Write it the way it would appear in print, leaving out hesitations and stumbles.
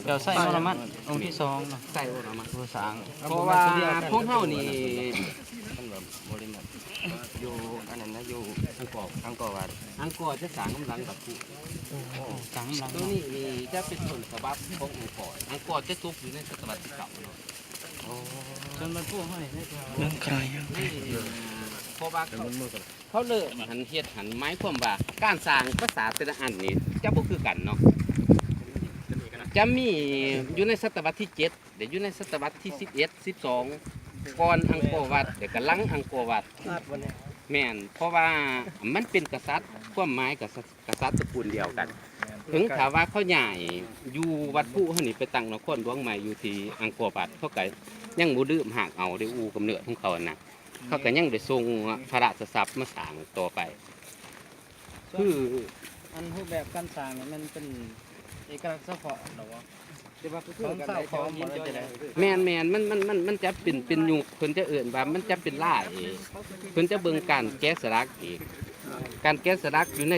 เดี๋ยวใส่โอรมันองค์ที่สองเนาะ ใส่โอรมัน ตัวสาง เพราะว่าพวกเฮานี่ มันแบบบริมาอยู่อันนั้นนะอยู่อังกอร์วัด อังกอร์จะสร้างกำลังกับผู้ สางหลัง ตัวนี้นี่จะเป็นต้นฉบับของอังกอร์จะตกอยู่ในศตวรรษที่เก้าเนาะ จนมันพวกเขาเนี่ย เรื่องใคร นี่เพราะว่าเขาเลิกหันเฮ็ดหันไม้ความว่าการสร้างภาษาแต่ละอันนี่จะบ่คือกันเนาะจะมีอยู่ในศตวรรษที่7เดี๋ยวอยู่ในศตวรรษที่11 12ก่อนอังกอร์วัดเดี๋ยวก็หลังอังกอร์วัดแม่นเพราะว่ามันเป็นกษัตริย์ความหมายกับกษัตริย์ตระกูลเดียวกัน ถึงถามว่าเขาใหญ่อยู่วัดผู้เฮานี่ไปตั้งนครหลวงใหม่อยู่ที่อังกอร์วัดเขาก็ยังบ่ลืมหากเอาได้อูกำเนิดของเขาน่ะเขาก็ยังได้ทรงพระราชทรัพย์มาสร้างต่อไปคือ อันรูปแบบการสร้างเนี่ยมันเป็นเอกลักษณ์เฉพาะหรอวะ ของเศร้าของยินจะได้ แม่ แม่นมันจะเป็นยุคเพิ่นจะเอื่นว่ามันจะเป็นลายเพิ่นจะเบิ่งการแกะสลักอีกการแกะสลักอยู่ใน